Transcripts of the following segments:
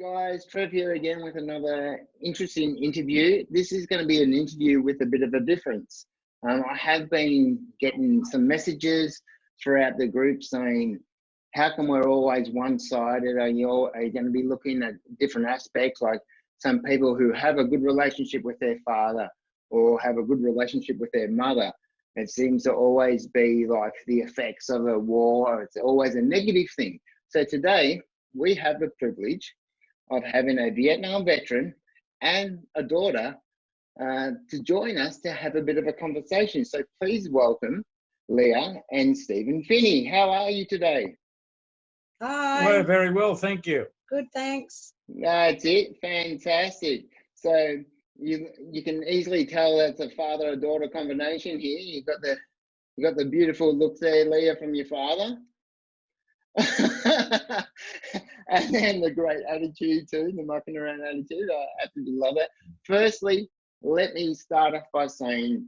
Guys, Trev here again with another interesting interview. This is going to be an interview with a bit of a difference. I have been getting some messages throughout the group saying, how come we're always one-sided? Are you going to be looking at different aspects, like some people who have a good relationship with their father or have a good relationship with their mother? It seems to always be like the effects of a war. It's always a negative thing. So today we have the privilege of having a Vietnam veteran and a daughter to join us to have a bit of a conversation. So please welcome Leah and Stephen Finney. How are you today? Hi. Well, very well, thank you. Good, thanks. That's it. Fantastic. So you can easily tell that's a father-daughter combination here. You got the beautiful look there, Leah, from your father. And then the great attitude too, the mucking around attitude. I absolutely love it. Firstly, let me start off by saying,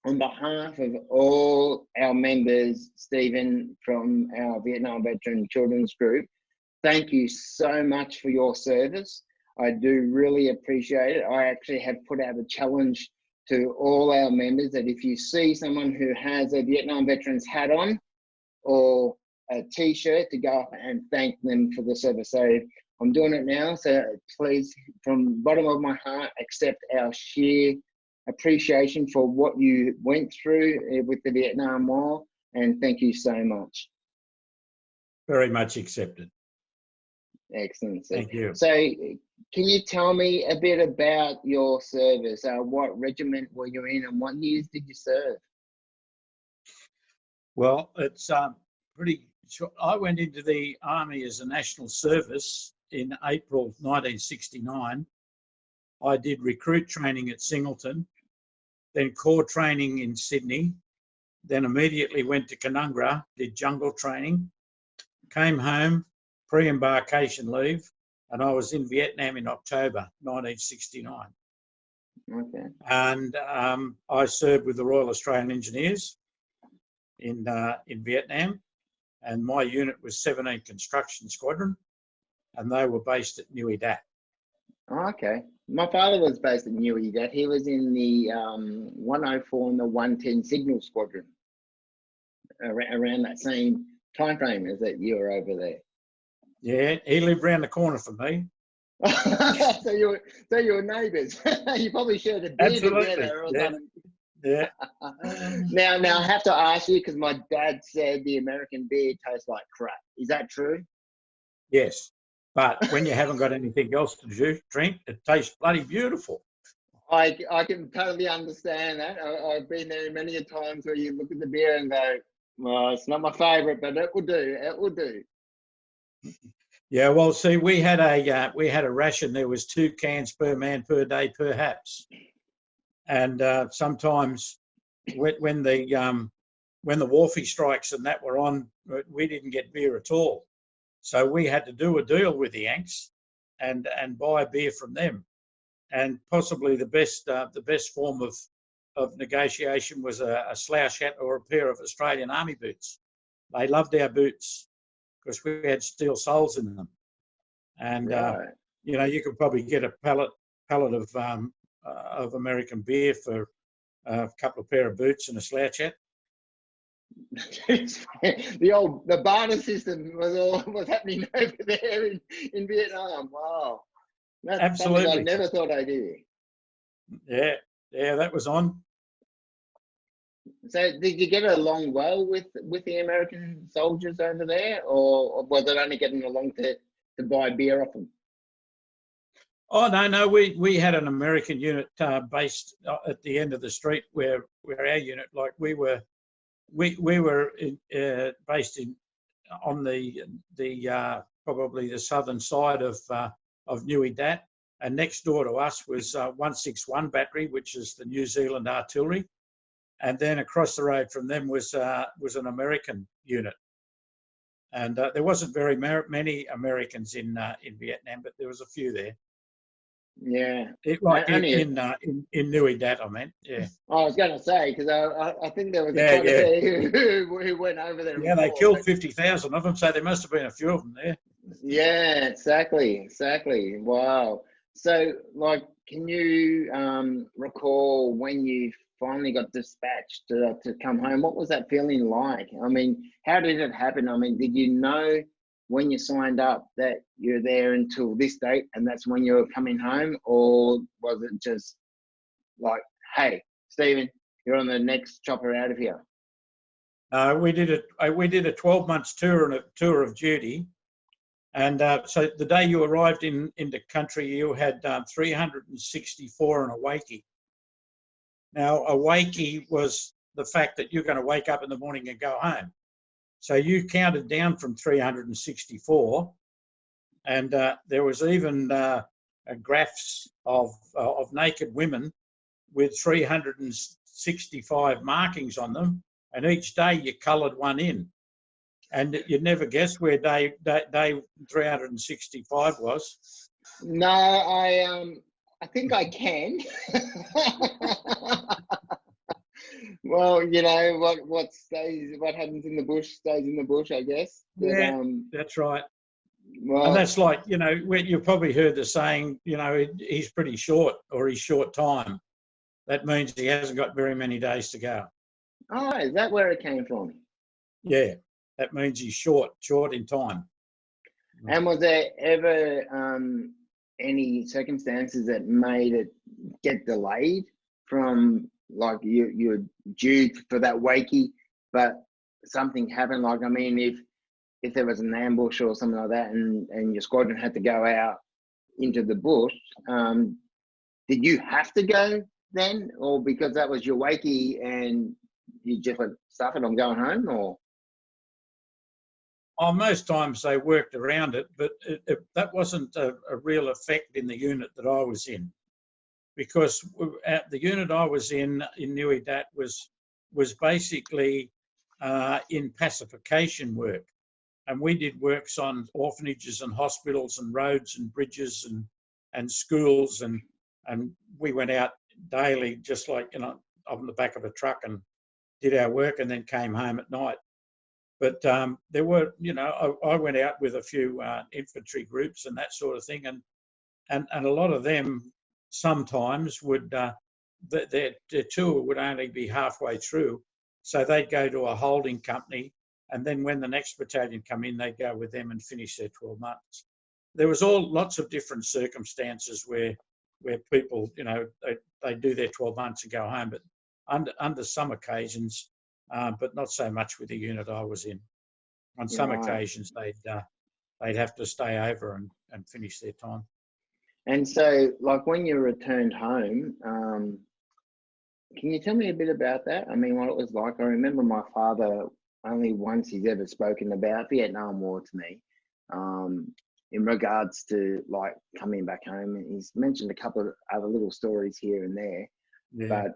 on behalf of all our members, Stephen, from our Vietnam Veteran Children's Group, thank you so much for your service. I do really appreciate it. I actually have put out a challenge to all our members that if you see someone who has a Vietnam Veterans hat on or a t-shirt, to go up and thank them for the service. So I'm doing it now. So please, from the bottom of my heart, accept our sheer appreciation for what you went through with the Vietnam War, and thank you so much. Very much accepted. Excellent. Thank you. So can you tell me a bit about your service? What regiment were you in and what years did you serve? Well, it's pretty short. I went into the Army as a national service in April 1969. I did recruit training at Singleton, then corps training in Sydney, then immediately went to Canungra, did jungle training, came home, pre-embarkation leave, and I was in Vietnam in October 1969. Okay. And I served with the Royal Australian Engineers in Vietnam, and my unit was 17 Construction Squadron, and they were based at Nui Dat. Oh, okay. My father was based in Nui Dat. He was in the 104 and the 110 Signal Squadron around that same time frame as that you were over there. Yeah, he lived round the corner from me. so you were neighbours. You probably shared a beer together or something. Yeah. Now I have to ask you, because my dad said the American beer tastes like crap. Is that true? Yes, but when you haven't got anything else to drink, it tastes bloody beautiful. I can totally understand that. I've been there many a times where you look at the beer and go, well, it's not my favourite, but it will do. It will do. Yeah, well, see, we had a ration. There was 2 cans per man per day, perhaps, and sometimes when the wharfie strikes and that were on, we didn't get beer at all. So we had to do a deal with the Yanks and buy beer from them. And possibly the best form of negotiation was a slouch hat or a pair of Australian Army boots. They loved our boots because we had steel soles in them. And Right. you could probably get a pallet of American beer for a couple of pair of boots and a slouch hat. the barter system was happening over there in Vietnam. Wow, that's Absolutely. something I never thought I'd hear. Yeah, that was on. So did you get along well with the American soldiers over there, or was it only getting along to buy beer off them? Oh no, we had an American unit based at the end of the street where our unit, like we were based on the probably the southern side of Nui Dat, and next door to us was 161 Battery, which is the New Zealand artillery, and then across the road from them was an American unit, and there wasn't very many Americans in Vietnam, but there was a few there. Yeah, in Nui Dat, I meant. Yeah. I was going to say, because I think there was quite a few who went over there. Yeah, they killed 50,000 of them, so there must have been a few of them there. Yeah, exactly. Wow. So, like, can you recall when you finally got dispatched to come home? What was that feeling like? I mean, how did it happen? I mean, did you know when you signed up that you're there until this date and that's when you're coming home, or was it just like, hey, Stephen, you're on the next chopper out of here? We did a 12 months tour and a tour of duty. And so the day you arrived into country, you had 364 in a wakey. Now, a wakey was the fact that you're going to wake up in the morning and go home. So you counted down from 364, and there was even graphs of naked women with 365 markings on them, and each day you coloured one in. And you'd never guess where day 365 was. No, I think I can. Well, you know what stays, what happens in the bush stays in the bush, I guess. But, Yeah, that's right. well, And that's like, you know, you've probably heard the saying, you know, he's pretty short or he's short time. That means he hasn't got very many days to go. oh, is that where it came from? Yeah, that means he's short in time. And was there ever any circumstances that made it get delayed from, like, you're due for that wakey, but something happened? Like, I mean, if there was an ambush or something like that, and your squadron had to go out into the bush, did you have to go then, or because that was your wakey and you just went, stuff it, I'm going home? Or Oh, most times they worked around it, but that wasn't a real effect in the unit that I was in, because the unit I was in Nui Dat was basically in pacification work, and we did works on orphanages and hospitals and roads and bridges and schools, and we went out daily, just like, you know, on the back of a truck, and did our work and then came home at night. But there were, you know, I went out with a few infantry groups and that sort of thing, and a lot of them sometimes would, their tour would only be halfway through, so they'd go to a holding company, and then when the next battalion come in, they'd go with them and finish their 12 months. There was lots of different circumstances where people, you know, they do their 12 months and go home, but under some occasions, but not so much with the unit I was in. On some right. occasions, they'd have to stay over and finish their time. And so, like, when you returned home, can you tell me a bit about that? I mean, what it was like? I remember my father, only once he's ever spoken about Vietnam War to me, in regards to, like, coming back home. And he's mentioned a couple of other little stories here and there, Yeah. but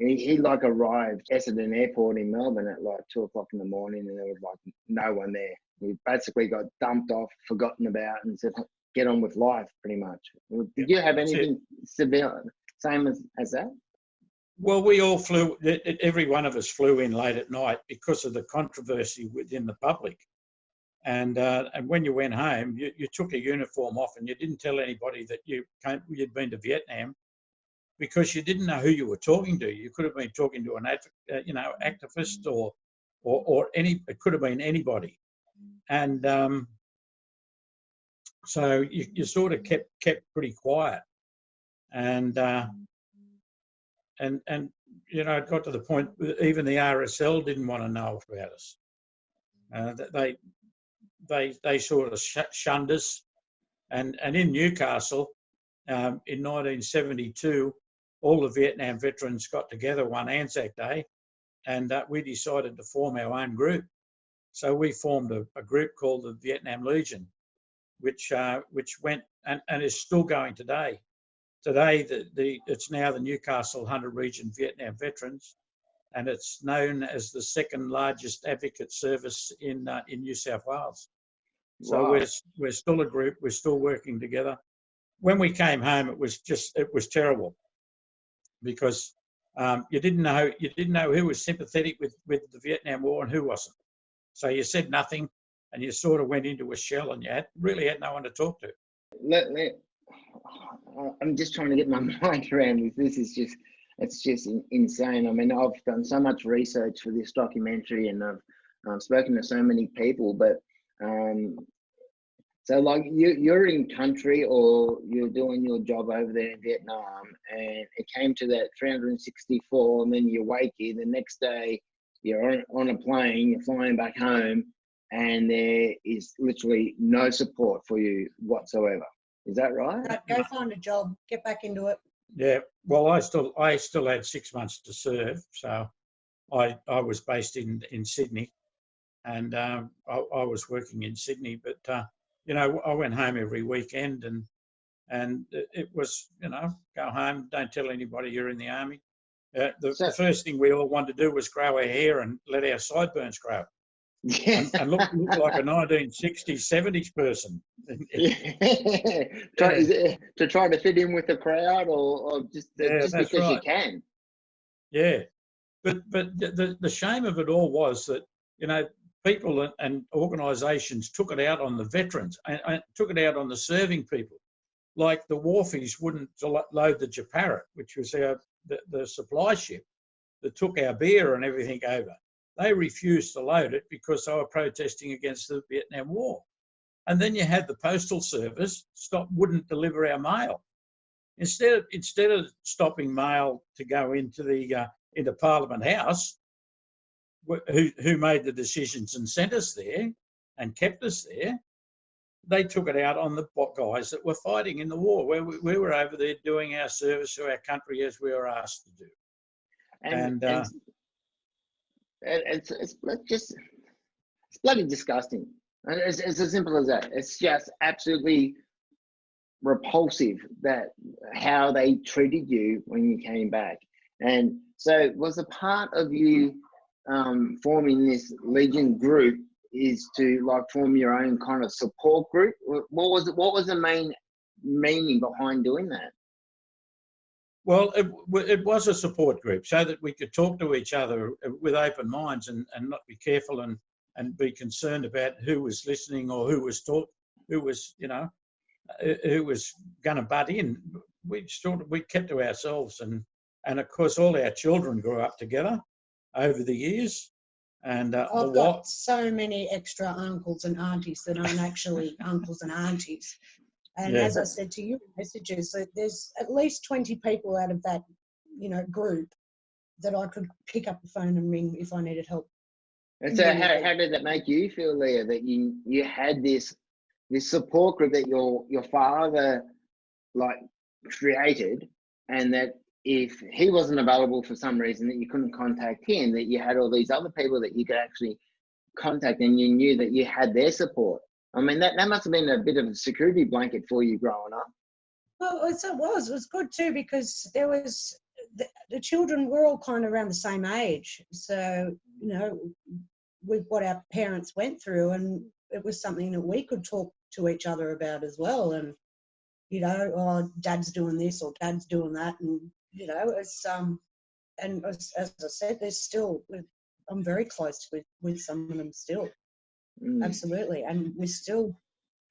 he like arrived Essendon Airport in Melbourne at like 2 o'clock in the morning, and there was like no one there. He basically got dumped off, forgotten about, and said, get on with life, pretty much. Did you have anything severe, same as that? Well, we all flew, every one of us flew in late at night because of the controversy within the public. And when you went home, you took a uniform off and you didn't tell anybody that you'd been to Vietnam, because you didn't know who you were talking to. You could have been talking to an activist or any, it could have been anybody. And so you sort of kept pretty quiet. And you know, it got to the point even the RSL didn't want to know about us. They sort of shunned us. And in Newcastle, in 1972, all the Vietnam veterans got together one Anzac Day, and we decided to form our own group. So we formed a group called the Vietnam Legion, which went and is still going today. Today, it's now the Newcastle Hunter Region Vietnam Veterans, and it's known as the second largest advocate service in New South Wales. So Wow. we're still a group. We're still working together. When we came home, it was terrible, because you didn't know who was sympathetic with the Vietnam War and who wasn't. So you said nothing, and you sort of went into a shell, and you really had no one to talk to. I'm just trying to get my mind around this. It's just insane. I mean, I've done so much research for this documentary, and I've spoken to so many people, but so like you're in country, or you're doing your job over there in Vietnam, and it came to that 364, and then you wake here the next day, you're on a plane, you're flying back home, and there is literally no support for you whatsoever. Is that right? Go find a job, get back into it. Yeah. Well, I still had 6 months to serve, so I was based in Sydney, and I was working in Sydney, but you know, I went home every weekend, and it was, you know, go home, don't tell anybody you're in the army. The first thing we all wanted to do was grow our hair and let our sideburns grow. Yeah. And look like a 1960s, 70s person. To try to fit in with the crowd, or just because right. You can. Yeah, but the shame of it all was that, you know, people and organisations took it out on the veterans and took it out on the serving people. Like the wharfies wouldn't load the Japarra, which was the supply ship that took our beer and everything over. They refused to load it because they were protesting against the Vietnam War. And then you had the postal service wouldn't deliver our mail. Instead of stopping mail to go into Parliament House, who made the decisions and sent us there and kept us there, they took it out on the guys that were fighting in the war, where we were over there doing our service to our country as we were asked to do. And it's bloody disgusting. It's as simple as that. It's just absolutely repulsive that how they treated you when you came back. And so was a part of you forming this Legion group is to like form your own kind of support group? What was the main meaning behind doing that? Well, it was a support group so that we could talk to each other with open minds and not be careful and be concerned about who was listening or who was you know, who was going to butt in. We kept to ourselves, and of course all our children grew up together over the years. And I've got so many extra uncles and aunties that aren't actually uncles and aunties. And as I said to you in messages, that there's at least 20 people out of that, you know, group that I could pick up the phone and ring if I needed help. And so how did that make you feel, Leah, that you had this support group that your father like created, and that if he wasn't available for some reason that you couldn't contact him, that you had all these other people that you could actually contact, and you knew that you had their support? I mean, that must have been a bit of a security blanket for you growing up. Well, it was good too, because there was the children were all kind of around the same age. So, you know, with what our parents went through, and it was something that we could talk to each other about as well. And, you know, oh, Dad's doing this or Dad's doing that. And, you know, it's, and as I said, there's still, I'm very close with some of them still. Absolutely. And we're still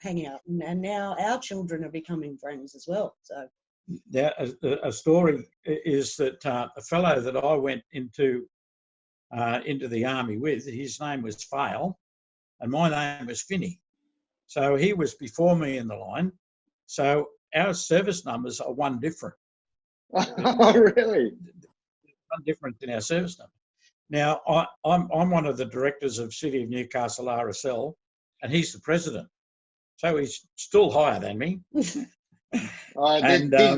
hanging out, and now our children are becoming friends as well. So yeah, a story is that a fellow that I went into the army with, his name was Fail and my name was Finney. So he was before me in the line. So our service numbers are one different. Oh, really? One difference in our service number. Now, I'm one of the directors of City of Newcastle RSL, and he's the president. So he's still higher than me. Did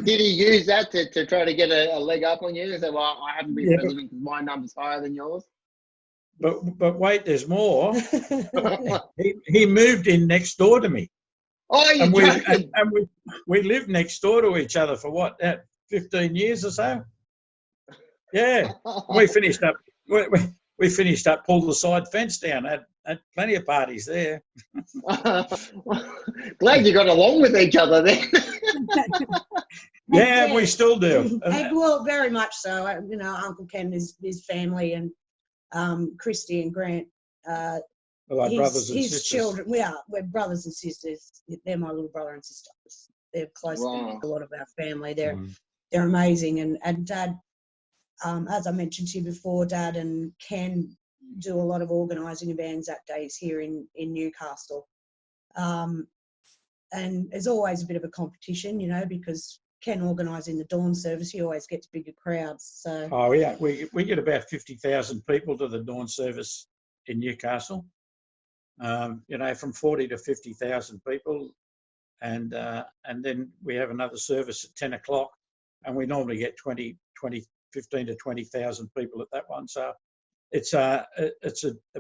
he use that to try to get a leg up on you? And say, well, I haven't been president because my number's higher than yours? But wait, there's more. he moved in next door to me. Oh, you joking? And we lived next door to each other for what, 15 years or so? Yeah. We finished up. We finished up, pulled the side fence down, had plenty of parties there. Glad you got along with each other then. Yeah, we still do. Well, very much so. You know, Uncle Ken, his family, and Christy and Grant, Like brothers and his sisters. children, we're brothers and sisters. They're my little brother and sister. They're close Wow. to a lot of our family. They're Mm. they're amazing. And Dad, as I mentioned to you before, Dad and Ken do a lot of organising of Anzac Days here in Newcastle. And there's always a bit of a competition, you know, because Ken organising the dawn service, he always gets bigger crowds. So Oh yeah, we get about 50,000 people to the dawn service in Newcastle. You know, from 40 to 50,000 people, and then we have another service at 10 o'clock, and we normally get 15 to 20,000 people at that one. So it's a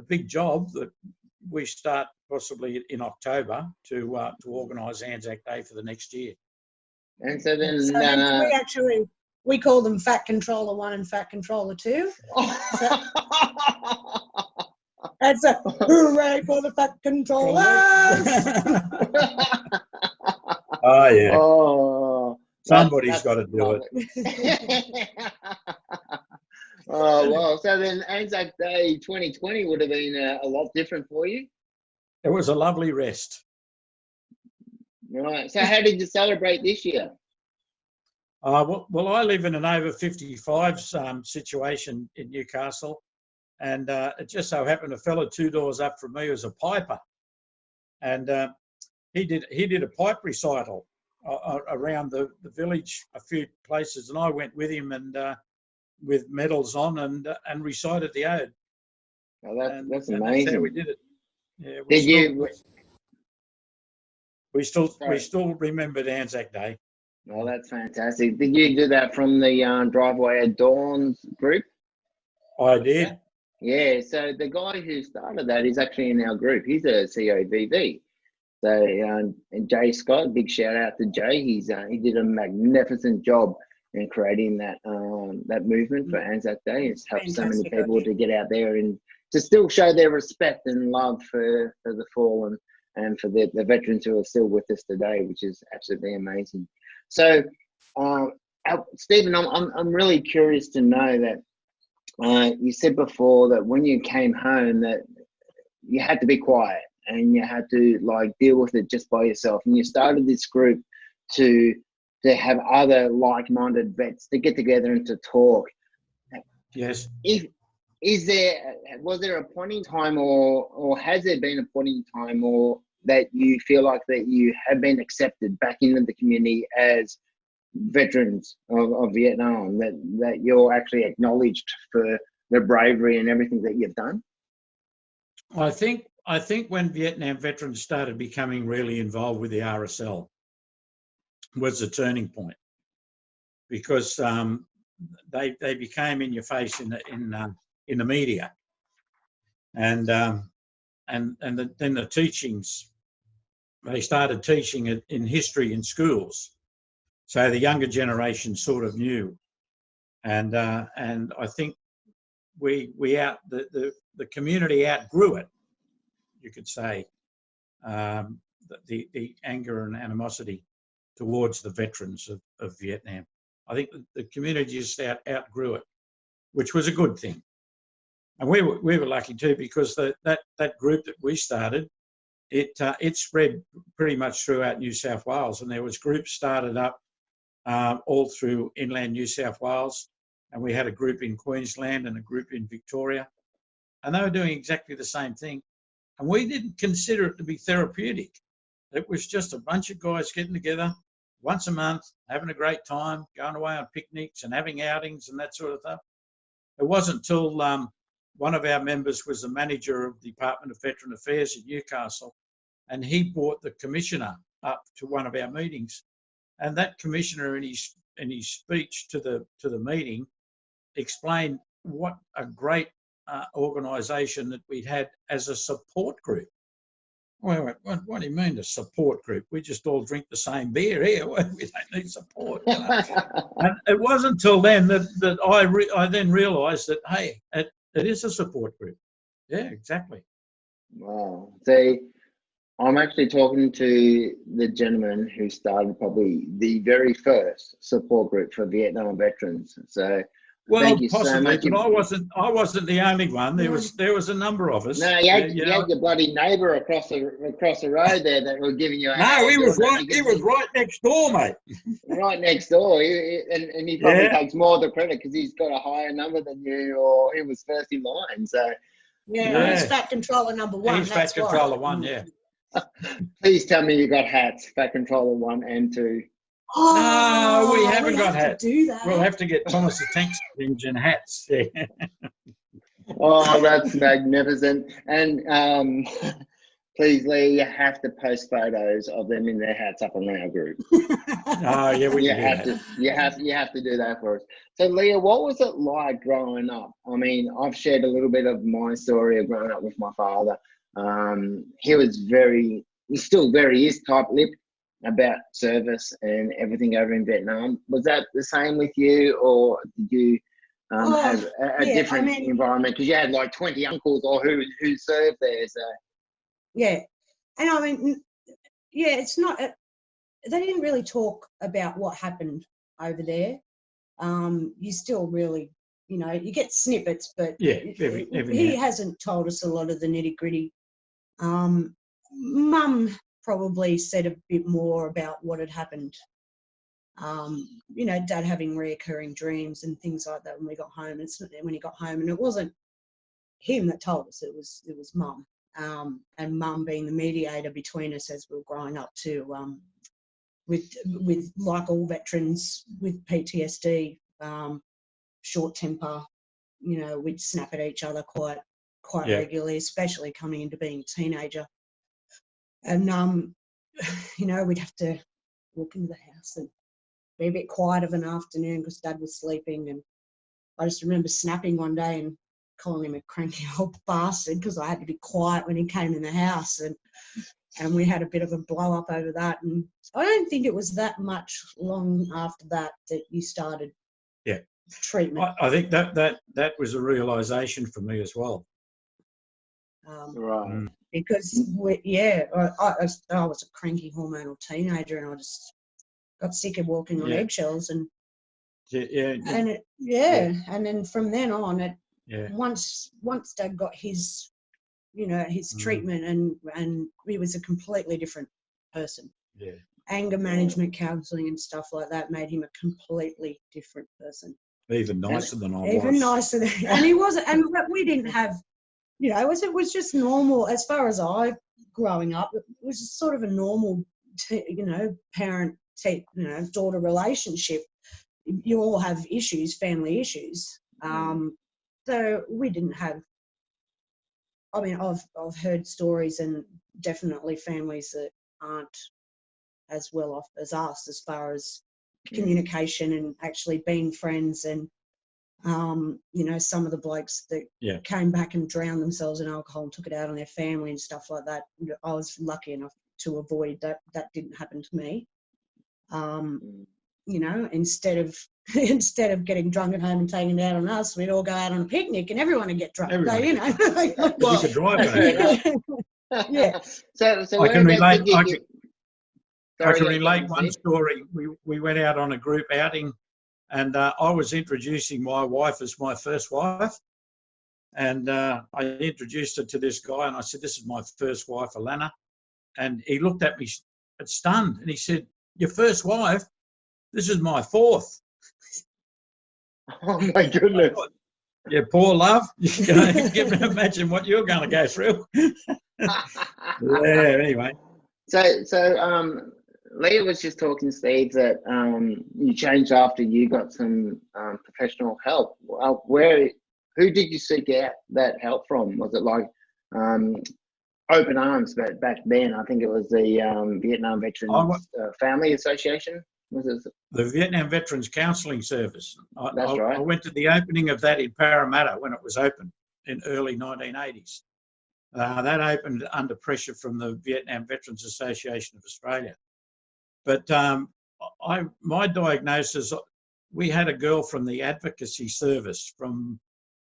big job that we start possibly in October to organise Anzac Day for the next year. And so then, we call them Fat Controller 1 and Fat Controller 2. That's a hooray for the Fat Controllers. Oh yeah. Oh, Somebody's got to do it. Oh well, so then Anzac Day 2020 would have been a lot different for you. It was a lovely rest. Right. So how did you celebrate this year? Well, I live in an over 55s situation in Newcastle, and it just so happened a fella 2 doors up from me was a piper, and he did a pipe recital around the village, a few places, and I went with him and with medals on and recited the ode. Oh, that's amazing. That's how we did it. Yeah, we still remembered Anzac Day. Oh, that's fantastic. Did you do that from the Driveway at Dawn's group? I did. Yeah, so the guy who started that is actually in our group. He's a COVV. So, and Jay Scott, big shout out to Jay. He did a magnificent job in creating that movement for Anzac Day. It's helped so many people to get out there and to still show their respect and love for the fallen and for the veterans who are still with us today, which is absolutely amazing. So, Stephen, I'm really curious to know that you said before that when you came home that you had to be quiet and you had to like deal with it just by yourself, and you started this group to have other like-minded vets to get together and to talk. Yes. Was there a point in time, or has there been a point in time, or that you feel like that you have been accepted back into the community as veterans of Vietnam, that you're actually acknowledged for the bravery and everything that you've done? I think when Vietnam veterans started becoming really involved with the RSL was the turning point, because they became in your face in the media, and then the teachings, they started teaching it in history in schools, so the younger generation sort of knew, and I think the community outgrew it, you could say, the anger and animosity towards the veterans of Vietnam. I think the community just outgrew it, which was a good thing. And we were lucky too, because that group that we started, it spread pretty much throughout New South Wales, and there was groups started up all through inland New South Wales, and we had a group in Queensland and a group in Victoria, and they were doing exactly the same thing. And we didn't consider it to be therapeutic. It was just a bunch of guys getting together once a month, having a great time, going away on picnics and having outings and that sort of stuff. It wasn't until one of our members was the manager of the Department of Veteran Affairs in Newcastle, and he brought the commissioner up to one of our meetings, and that commissioner in his speech to the meeting explained what a great organisation that we'd had as a support group. Well, what do you mean a support group? We just all drink the same beer here. We don't need support. You know? And it wasn't until then that I then realised that, hey, it is a support group. Yeah, exactly. Wow. See, I'm actually talking to the gentleman who started probably the very first support group for Vietnam veterans. So Well, Thank you so possibly, much. but I wasn't the only one. There was a number of us. No, you had you know. your bloody neighbour across the road there that were giving you a No, hand. he was wasn't right. He was right next door, mate. right next door. And he probably takes more of the credit because he's got a higher number than you, or he was first in line. So Yeah, he's fat controller number one. He's fat controller one, yeah. please tell me you got hats, fat controller 1 and 2. Oh, No, we haven't got to hats. do that. We'll have to get Thomas the Tank Engine hats. Yeah. Oh, that's magnificent. And please, Leah, you have to post photos of them in their hats up on our group. Oh, yeah, we You can have do to, you have to do that for us. So, Leah, what was it like growing up? I mean, I've shared a little bit of my story of growing up with my father. He was he's still very is tight-lipped about service and everything over in Vietnam. Was that the same with you, or did you have a different environment? Because you had like 20 uncles or who served there. So yeah, and I mean, yeah, it's not. They didn't really talk about what happened over there. You still really, you get snippets, but yeah, he hasn't told us a lot of the nitty gritty. Mum probably said a bit more about what had happened. Dad having reoccurring dreams and things like that when we got home. When he got home, and it wasn't him that told us; it was Mum. And Mum being the mediator between us as we were growing up too. With like all veterans with PTSD, short temper, we'd snap at each other quite regularly, especially coming into being a teenager. And we'd have to walk into the house and be a bit quiet of an afternoon because Dad was sleeping. And I just remember snapping one day and calling him a cranky old bastard because I had to be quiet when he came in the house. And we had a bit of a blow up over that. And I don't think it was that much long after that you started treatment. I think that was a realisation for me as well. right. Because I was a cranky hormonal teenager, and I just got sick of walking on eggshells. And and then from then on, once Dad got his his treatment, and he was a completely different person. Yeah. Anger management counselling and stuff like that made him a completely different person. Even nicer than I was. Even nicer than, and he wasn't. And we didn't have, it was just normal as far as I growing up. It was just sort of a normal, parent daughter relationship. You all have issues, family issues. So we didn't have. I mean, I've heard stories, and definitely families that aren't as well off as us as far as communication and actually being friends. And some of the blokes that came back and drowned themselves in alcohol and took it out on their family and stuff like that. I was lucky enough to avoid that. That didn't happen to me. Instead of getting drunk at home and taking it out on us, we'd all go out on a picnic and everyone would get drunk. Everyone. Well, you could drive yeah. So I can relate. I can yeah, relate one story. We went out on a group outing, and I was introducing my wife as my first wife, and I introduced her to this guy, and I said, "This is my first wife, Alana," and he looked at me stunned, and he said, "Your first wife? This is my fourth." Oh my goodness! Yeah, poor love. You can imagine what you're going to go through. Yeah. Anyway. So Leah was just talking, Steve, that you changed after you got some professional help. Who did you seek out that help from? Was it like Open Arms? But back then, I think it was the Vietnam Veterans Family Association. Was it the Vietnam Veterans Counselling Service? That's right. I went to the opening of that in Parramatta when it was open in early 1980s. That opened under pressure from the Vietnam Veterans Association of Australia. But my diagnosis, we had a girl from the advocacy service, from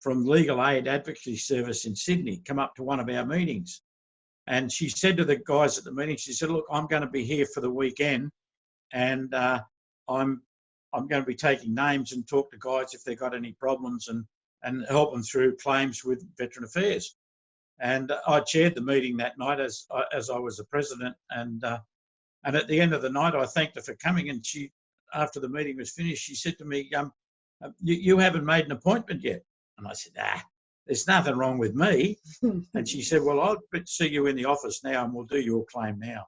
Legal Aid Advocacy Service in Sydney, come up to one of our meetings. And she said to the guys at the meeting, she said, "Look, I'm going to be here for the weekend, and I'm I'm going to be taking names and talk to guys if they've got any problems and help them through claims with Veteran Affairs. And I chaired the meeting that night as I was the president. And at the end of the night, I thanked her for coming. And she, after the meeting was finished, she said to me, you haven't made an appointment yet. And I said, there's nothing wrong with me. And she said, well, I'll see you in the office now and we'll do your claim now.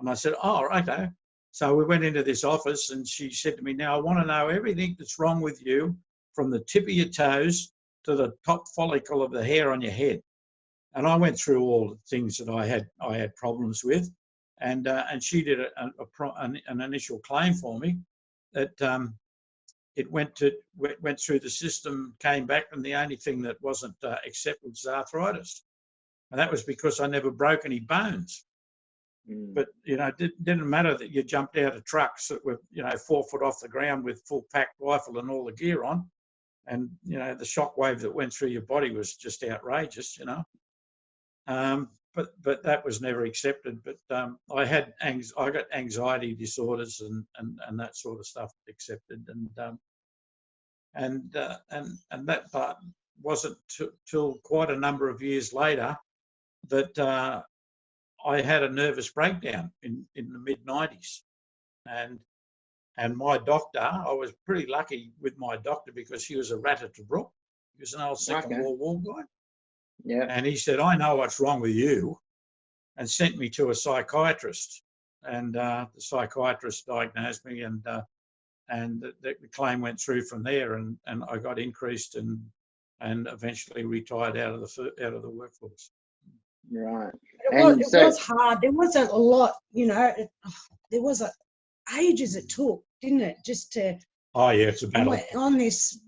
And I said, oh, okay. So we went into this office and she said to me, now I want to know everything that's wrong with you from the tip of your toes to the top follicle of the hair on your head. And I went through all the things that I had problems with. And she did an initial claim for me that it went through the system, came back, and the only thing that wasn't accepted was arthritis. And that was because I never broke any bones. But, it didn't matter that you jumped out of trucks that were, 4 foot off the ground with full packed rifle and all the gear on. And, the shock wave that went through your body was just outrageous, But that was never accepted. But I got anxiety disorders and that sort of stuff accepted. And that part wasn't till quite a number of years later that I had a nervous breakdown in the mid-90s. And my doctor, I was pretty lucky with my doctor because he was a rat at the brook. He was an old Second World War guy. Yeah. And he said, I know what's wrong with you, and sent me to a psychiatrist. And the psychiatrist diagnosed me, and the claim went through from there, and I got increased and eventually retired out of the workforce. Right. It was hard. There wasn't a lot, there was ages it took, didn't it? Just to. Oh yeah, it's a battle. On this,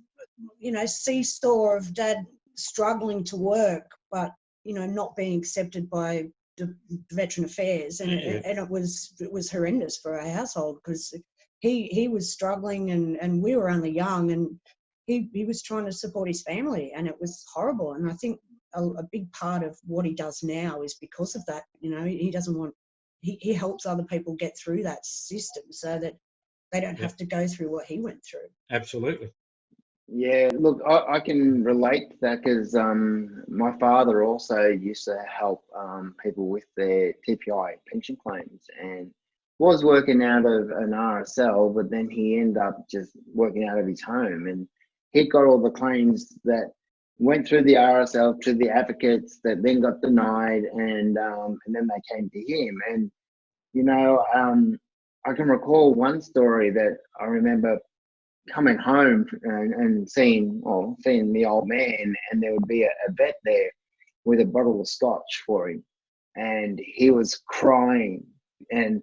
seesaw of Dad struggling to work, but not being accepted by the Veteran Affairs, and it was horrendous for our household because he was struggling and we were only young, and he was trying to support his family, and it was horrible. And I think a big part of what he does now is because of that. He doesn't want. He helps other people get through that system so that they don't have to go through what he went through. Absolutely. Yeah, look, I can relate to that because my father also used to help people with their TPI pension claims and was working out of an RSL, but then he ended up just working out of his home, and he got all the claims that went through the RSL to the advocates that then got denied, and then they came to him. And I can recall one story that I remember coming home and seeing the old man, and there would be a vet there with a bottle of scotch for him, and he was crying. And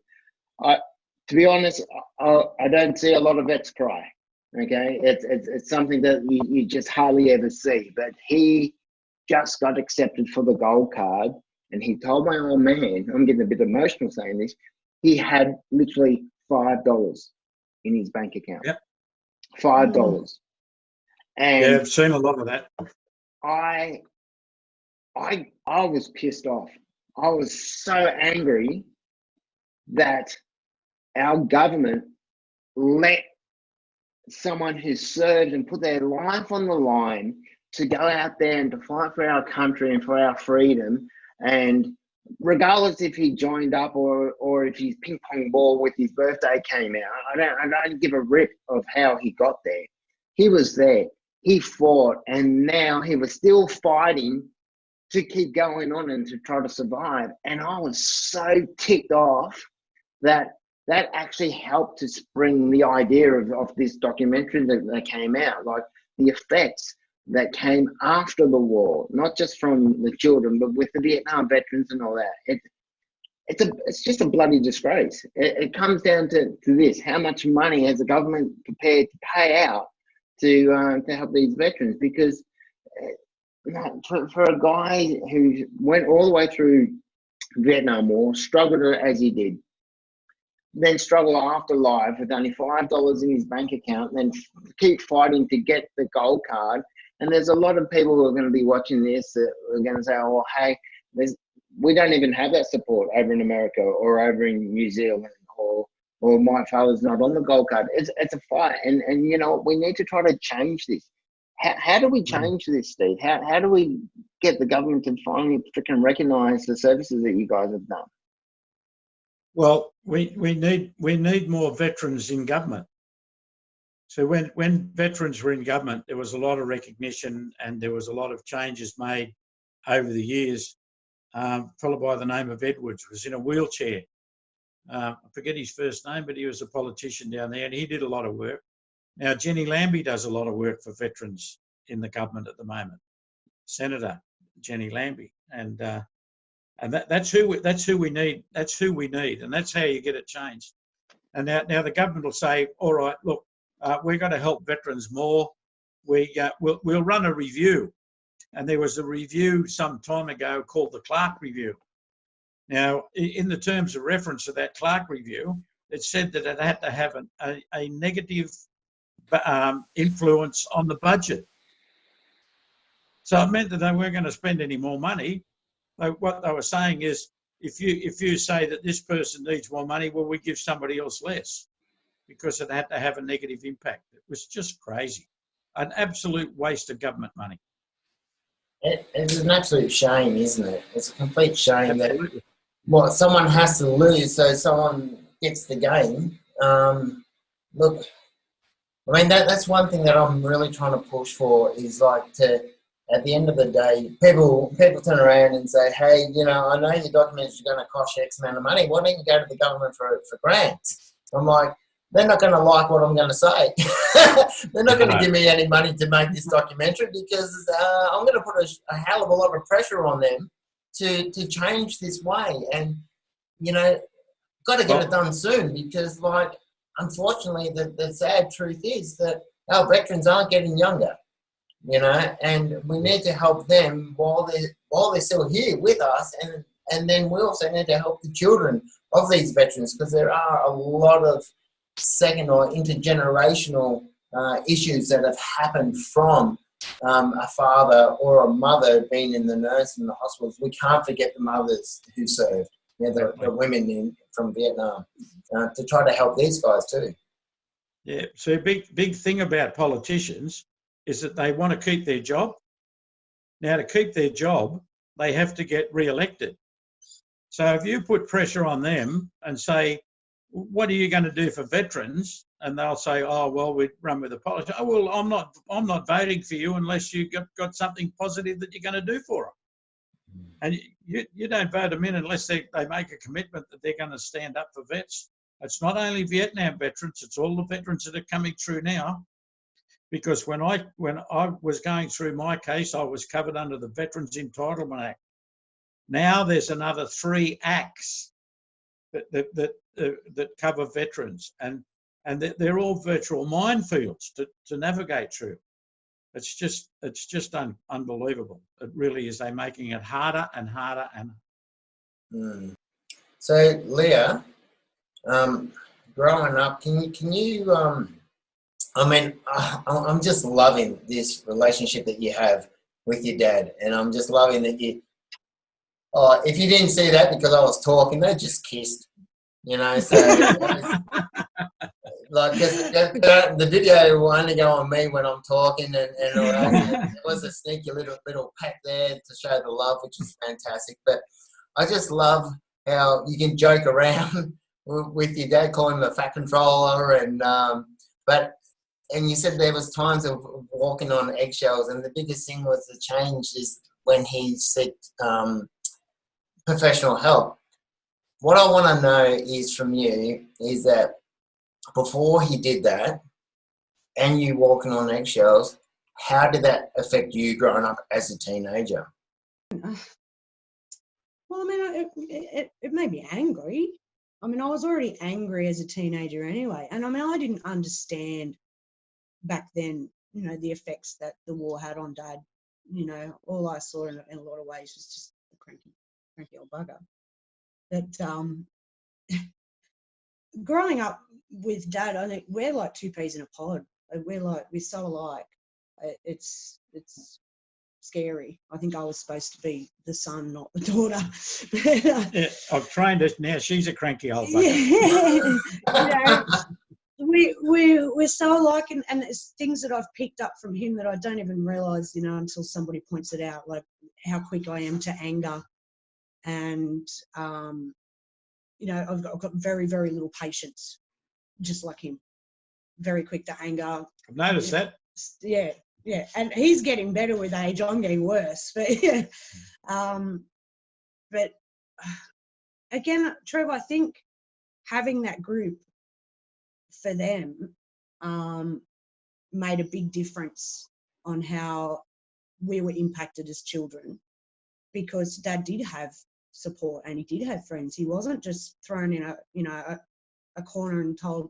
to be honest, I don't see a lot of vets cry. Okay, it's something that you just hardly ever see. But he just got accepted for the gold card, and he told my old man, I'm getting a bit emotional saying this, he had literally $5 in his bank account. Yep. $5. And yeah, I've seen a lot of that. I was pissed off. I was so angry that our government let someone who served and put their life on the line to go out there and to fight for our country and for our freedom. And regardless if he joined up or if his ping pong ball with his birthday came out, I don't give a rip of how he got there. He was there. He fought, and now he was still fighting to keep going on and to try to survive. And I was so ticked off that actually helped to spring the idea of this documentary that came out, like the effects that came after the war, not just from the children, but with the Vietnam veterans and all that. It's just a bloody disgrace. It comes down to this: how much money is the government prepared to pay out to help these veterans? Because for a guy who went all the way through Vietnam War, struggled as he did, then struggle after life with only $5 in his bank account, and then keep fighting to get the gold card. And there's a lot of people who are going to be watching this that are going to say, oh, hey, we don't even have that support over in America or over in New Zealand or or my father's not on the gold card. It's a fight, and you know, we need to try to change this. How do we change this, Steve? How do we get the government to finally freaking recognise the services that you guys have done? Well, we need more veterans in government. So when veterans were in government, there was a lot of recognition and there was a lot of changes made over the years. A fellow by the name of Edwards was in a wheelchair. I forget his first name, but he was a politician down there and he did a lot of work. Now, Jenny Lambie does a lot of work for veterans in the government at the moment. Senator Jenny Lambie. And that's who we need. That's who we need. And that's how you get it changed. And now the government will say, all right, look, we're going to help veterans more. We'll run a review. And there was a review some time ago called the Clark Review. Now, in the terms of reference of that Clark Review, it said that it had to have a negative influence on the budget. So it meant that they weren't going to spend any more money. What they were saying is, if you say that this person needs more money, well, we give somebody else less, because it had to have a negative impact. It was just crazy, an absolute waste of government money. It's an absolute shame, isn't it? It's a complete shame that someone has to lose so someone gets the gain. Look, I mean, that's one thing that I'm really trying to push for is like at the end of the day, people turn around and say, hey, you know, I know your documents are going to cost you X amount of money. Why don't you go to the government for grants? I'm like, they're not going to like what I'm going to say. They're not going to give me any money to make this documentary because I'm going to put a hell of a lot of pressure on them to change this way. And, you know, got to get it done soon because, like, unfortunately, the sad truth is that our veterans aren't getting younger, you know, and we need to help them while they're still here with us. And then we also need to help the children of these veterans because there are a lot of second or intergenerational issues that have happened from a father or a mother being in the nurse in the hospitals. We can't forget the mothers who served, you know, the women from Vietnam, to try to help these guys too. Yeah, so big thing about politicians is that they want to keep their job. Now, to keep their job, they have to get re-elected. So if you put pressure on them and say, what are you going to do for veterans? And they'll say, oh, well, we'd run with a politician. Oh, well, I'm not voting for you unless you've got something positive that you're going to do for them. And you don't vote them in unless they make a commitment that they're going to stand up for vets. It's not only Vietnam veterans, it's all the veterans that are coming through now. Because when I was going through my case, I was covered under the Veterans Entitlement Act. Now there's another 3 acts that cover veterans, and they're all virtual minefields to navigate through. It's just unbelievable. It really is. They're making it harder and harder and. So Leah, growing up, can you I mean, I'm just loving this relationship that you have with your dad, and I'm just loving that you. Oh, if you didn't see that because I was talking, they just kissed, you know. So, like, the video will only go on me when I'm talking, and it was a sneaky little pat there to show the love, which is fantastic. But I just love how you can joke around with your dad, calling him a fat controller, and and you said there was times of walking on eggshells, and the biggest thing was the change is when he sought professional help. What I want to know is from you is that before he did that and you walking on eggshells, how did that affect you growing up as a teenager? Well, I mean, it made me angry. I mean, I was already angry as a teenager anyway. And I mean, I didn't understand back then, you know, the effects that the war had on Dad. You know, all I saw in a lot of ways was just a cranky old bugger. But growing up with Dad, I think we're like 2 peas in a pod. We're so alike. It's scary. I think I was supposed to be the son, not the daughter. Yeah, I've trained her now. She's a cranky old bugger. Yeah, we're so alike, and it's things that I've picked up from him that I don't even realise, until somebody points it out, like how quick I am to anger, and I've got very, very little patience, just like him. Very quick to anger. I've noticed that. Yeah, and he's getting better with age. I'm getting worse, but yeah. But again, Trev, I think having that group for them made a big difference on how we were impacted as children, because Dad did have support and he did have friends. He wasn't just thrown in a corner and told,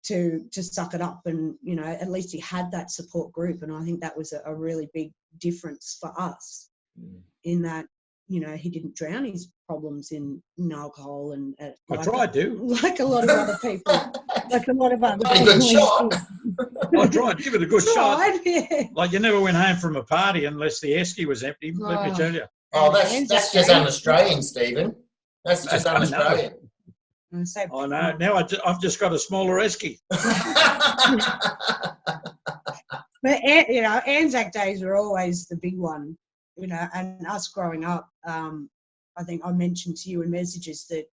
to suck it up, and at least he had that support group. And I think that was a really big difference for us, in that he didn't drown his problems in alcohol and I tried to, like a lot of other people, like a lot of other A good shot. I tried to give it a good shot. Yeah. Like, you never went home from a party unless the esky was empty, let me tell you. Oh, that's just un-Australian, Stephen. That's just un-Australian. I know. Now I've just got a smaller esky. But Anzac days were always the big one, and us growing up. I think I mentioned to you in messages that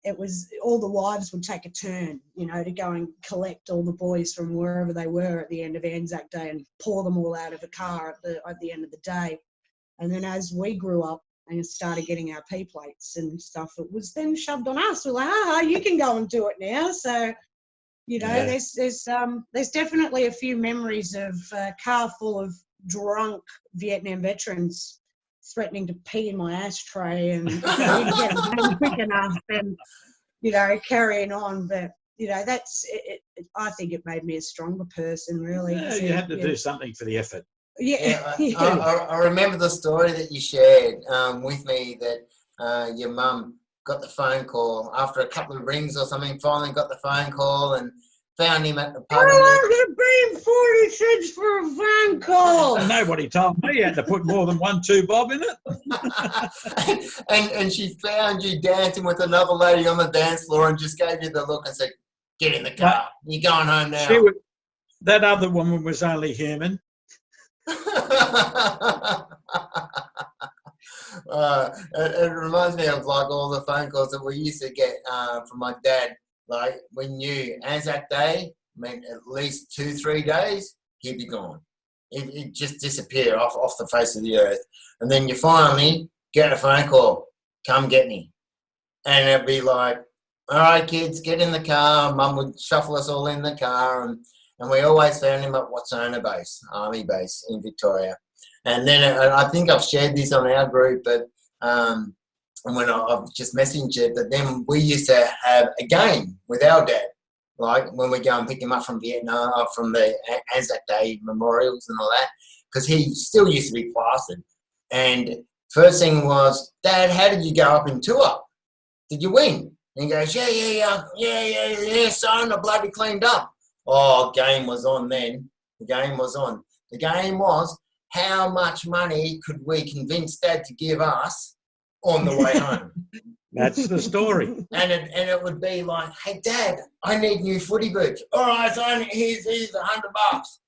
it was all the wives would take a turn, to go and collect all the boys from wherever they were at the end of Anzac Day and pour them all out of a car at the end of the day. And then as we grew up and started getting our P plates and stuff, it was then shoved on us. We're like, you can go and do it now. So, there's definitely a few memories of a car full of drunk Vietnam veterans threatening to pee in my ashtray and didn't get home quick enough, and carrying on. But that's it. I think it made me a stronger person, really. Yeah, you had to do something for the effort. Yeah, I remember the story that you shared with me, that your mum got the phone call after a couple of rings or something. Finally got the phone call and found him at the pub. How long has it been 40 cents for a phone call? Nobody told me you had to put more than 1-2 bob in it. and she found you dancing with another lady on the dance floor and just gave you the look and said, "Get in the car. You're going home now." That other woman was only human. It reminds me of like all the phone calls that we used to get from my dad. Like, we knew Anzac Day meant at least 2-3 days he'd be gone. He'd just disappear off the face of the earth. And then you finally get a phone call, "Come get me." And it'd be like, "All right, kids, get in the car." Mum would shuffle us all in the car, and we always found him at Watsona Base, Army Base in Victoria. And then I think I've shared this on our group, but when I've just messaged it, but then we used to have a game with our dad, like when we go and pick him up from Vietnam, from the Anzac Day memorials and all that, because he still used to be plastered. And first thing was, "Dad, how did you go up in tour? Did you win?" And he goes, yeah, son, I bloody cleaned up. Oh, game was on then. The game was on. The game was, how much money could we convince Dad to give us on the way home? That's the story. And it would be like, "Hey, Dad, I need new footy boots." "All right, son, here's $100.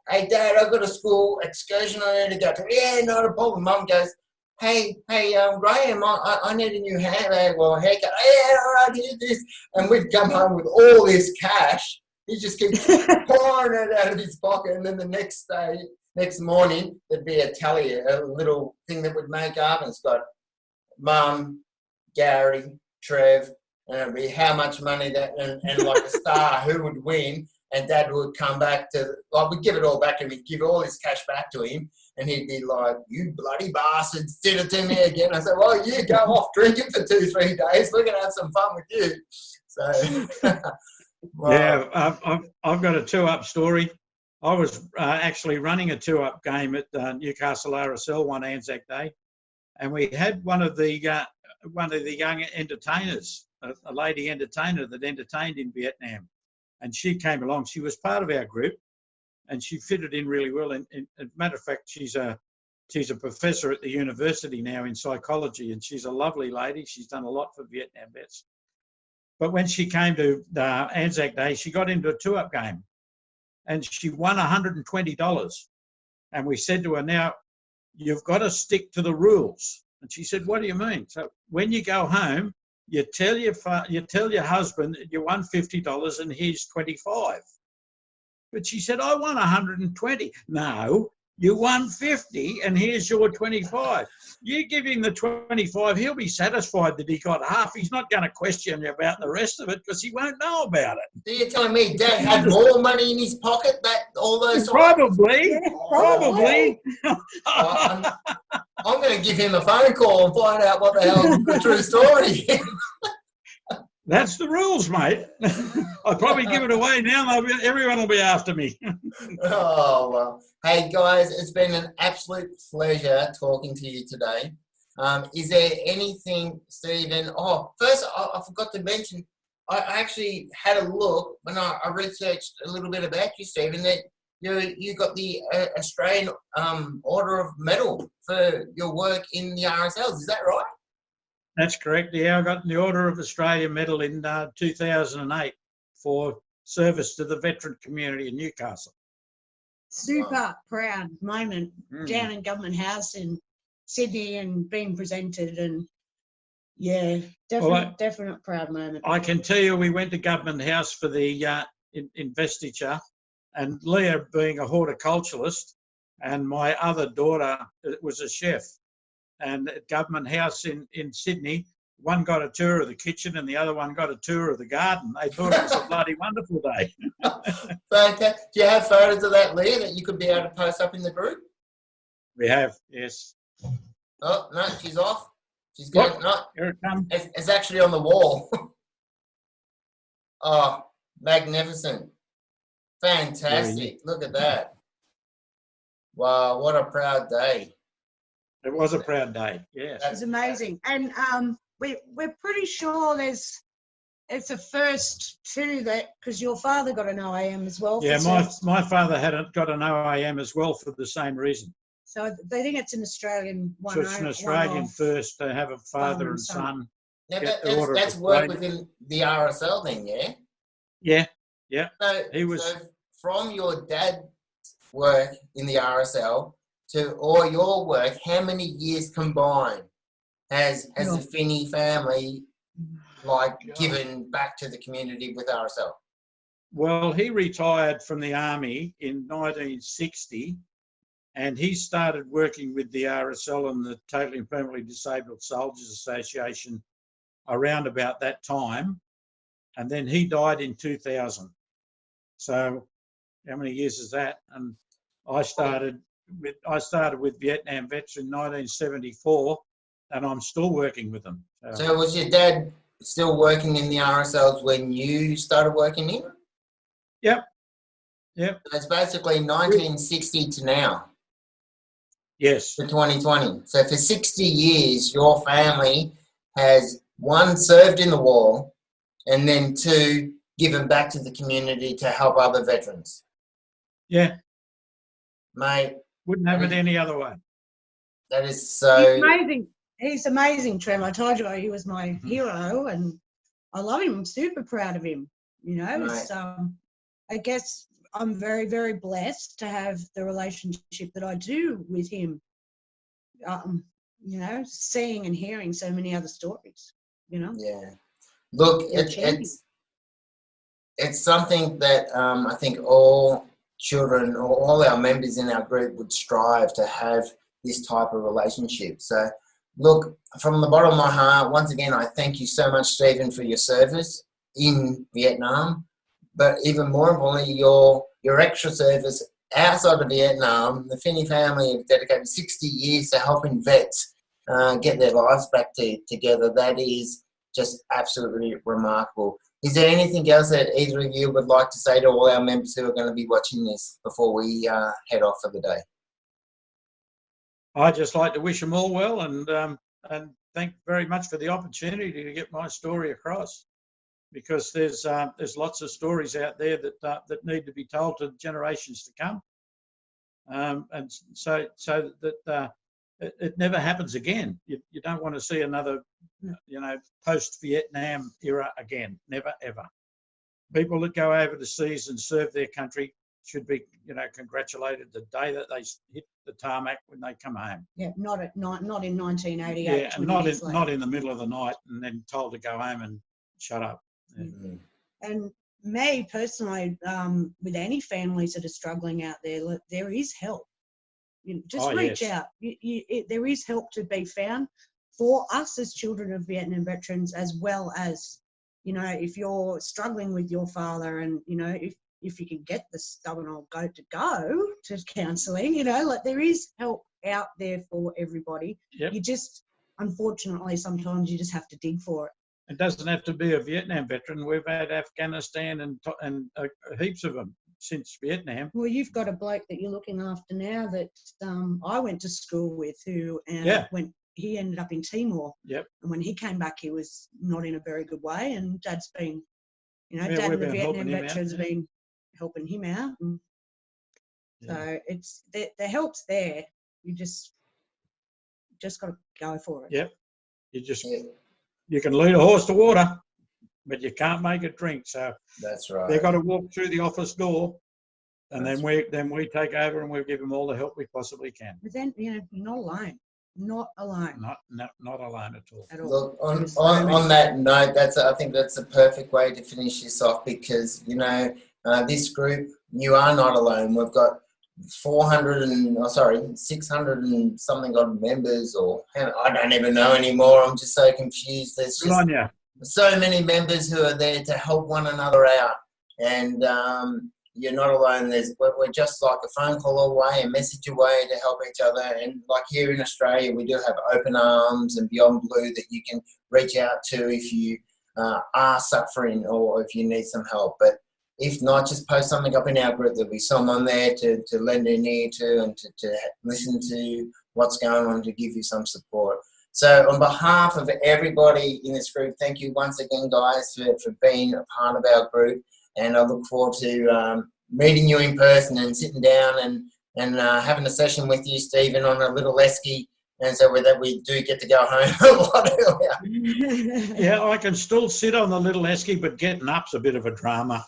Hey, Dad, I've got a school excursion I need to go to." "Yeah, not a problem." Mum goes, hey, Graham, I need a new handbag or haircut." "Yeah, all right, here's this." And we'd come home with all this cash. He just keeps pouring it out of his pocket. And then the next morning, there'd be a tally, a little thing that would make up, and it's got Mum, Gary, Trev, and it'd be how much money that, and like a star who would win. And Dad would come back to, like, we'd give it all back to him. We'd give all his cash back to him. And he'd be like, "You bloody bastards did it to me again." I said, "Well, you go off drinking for 2-3 days. We're going to have some fun with you." So, well, yeah, I've got a 2-up story. I was actually running a 2-up game at Newcastle RSL one Anzac Day, and we had one of the young entertainers, a lady entertainer that entertained in Vietnam, and she came along. She was part of our group, and she fitted in really well. And as a matter of fact, she's a professor at the university now in psychology, and she's a lovely lady. She's done a lot for Vietnam vets. But when she came to Anzac Day, she got into a two-up game, and she won $120. And we said to her, now, you've got to stick to the rules. And she said, what do you mean? So when you go home, you tell your husband that you won $50 and here's 25. But she said, I won 120. No, you won 50 and here's your 25. You give him the 25, he'll be satisfied that he got half. He's not going to question you about the rest of it because he won't know about it. So you're telling me Dad had more money in his pocket that all those times? Probably. Yeah, Probably. I'm going to give him a phone call and find out what the hell the true story is. That's the rules, mate. I'll probably give it away now. Everyone will be after me. Oh, well. Hey, guys, it's been an absolute pleasure talking to you today. Is there anything, Stephen? Oh, first, I forgot to mention, I actually had a look when I researched a little bit about you, Stephen, that you got the Australian Order of Medal for your work in the RSLs. Is that right? That's correct. Yeah, I got the Order of Australia Medal in 2008 for service to the veteran community in Newcastle. Super proud moment down in Government House in Sydney and being presented, and yeah, definite proud moment. I can tell you, we went to Government House for the investiture, and Leah being a horticulturalist, and my other daughter was a chef. And at Government House in Sydney, one got a tour of the kitchen and the other one got a tour of the garden. They thought it was a bloody wonderful day. Fantastic. Do you have photos of that, Leah, that you could be able to post up in the group? We have, yes. Oh, no, she's off. She's going. No, here it comes. it's actually on the wall. Oh, magnificent. Fantastic. Look at that. Wow, what a proud day. It was a proud day, yes. It's amazing. And we're pretty sure it's a first too, that because your father got an OAM as well. Yeah, my father got an OAM as well for the same reason. So they think it's an Australian one. So it's an Australian first to have a father and son. Now, Order of that's work Australia. within the RSL then, yeah? Yeah. So from your dad's work in the RSL to all your work, how many years combined has the Finney family given back to the community with RSL? Well, he retired from the Army in 1960, and he started working with the RSL and the Totally and Permanently Disabled Soldiers Association around about that time, and then he died in 2000. So how many years is that? And I started with Vietnam vets in 1974, and I'm still working with them. So was your dad still working in the RSLs when you started working in? Yep. So it's basically 1960 to now. Yes. To 2020. So for 60 years, your family has, one, served in the war, and then two, given back to the community to help other veterans. Yeah. Mate. Wouldn't have it any other way. That is so... He's amazing. He's amazing, Trem. I told you he was my hero, and I love him. I'm super proud of him. You know, I guess I'm very, very blessed to have the relationship that I do with him. You know, seeing and hearing so many other stories, you know. Yeah. Look, it's something that I think all children or all our members in our group would strive to have this type of relationship. So, look, from the bottom of my heart, once again, I thank you so much, Stephen, for your service in Vietnam, but even more importantly, your extra service outside of Vietnam. The Finney family have dedicated 60 years to helping vets get their lives back together. That is just absolutely remarkable. Is there anything else that either of you would like to say to all our members who are going to be watching this before we head off for the day? I'd just like to wish them all well, and thank very much for the opportunity to get my story across. because there's lots of stories out there that need to be told to generations to come, and so that it never happens again. You don't want to see another, post-Vietnam era again. Never ever. People that go over the seas and serve their country should be, congratulated the day that they hit the tarmac when they come home. Yeah, not in 1988. Yeah, and not in the middle of the night and then told to go home and shut up. Yeah. Mm-hmm. And me personally, with any families that are struggling out there, there is help. Just reach out. There is help to be found for us as children of Vietnam veterans, as well as, if you're struggling with your father, and if you can get the stubborn old goat to go to counselling, there is help out there for everybody. Yep. You just, unfortunately, sometimes you just have to dig for it. It doesn't have to be a Vietnam veteran. We've had Afghanistan and heaps of them since Vietnam. Well, you've got a bloke that you're looking after now that I went to school with, who he ended up in Timor. Yep. And when he came back, he was not in a very good way. And Dad's been, Dad we've and the been Vietnam helping him veterans have been helping him out. And so it's the help's there. You just got to go for it. Yep. You can lead a horse to water, but you can't make it drink. So that's right. They've got to walk through the office door, and then we take over and we give them all the help we possibly can. But then not alone. Not alone. Not alone at all. Look, on that note, I think that's a perfect way to finish this off, because this group, you are not alone. We've got 600 and something odd members, or I don't even know anymore. I'm just so confused. There's just so many members who are there to help one another out, and you're not alone. We're just like a phone call away, a message away to help each other. And like here in Australia, we do have Open Arms and Beyond Blue that you can reach out to if you are suffering or if you need some help. But if not, just post something up in our group. There'll be someone there to lend an ear to and to listen to what's going on, to give you some support. So on behalf of everybody in this group, thank you once again, guys, for being a part of our group. And I look forward to meeting you in person and sitting down and having a session with you, Stephen, on a little esky. And so with that, we do get to go home a lot earlier. Yeah, I can still sit on the little esky, but getting up's a bit of a drama.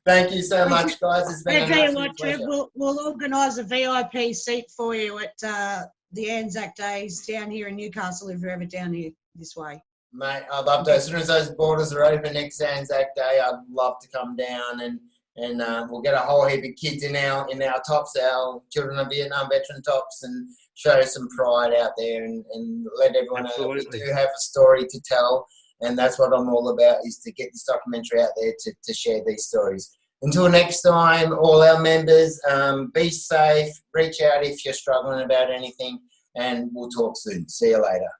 Thank you so much, guys. It's been tell you what, Trev, we'll organise a VIP seat for you at the Anzac Days down here in Newcastle if you're ever down here this way. Mate, I'd love to. As soon as those borders are open next Anzac Day, I'd love to come down and we'll get a whole heap of kids in our tops, our Children of Vietnam veteran tops, and show some pride out there and let everyone know that we do have a story to tell. And that's what I'm all about, is to get this documentary out there to share these stories. Until next time, all our members, be safe, reach out if you're struggling about anything, and we'll talk soon. See you later.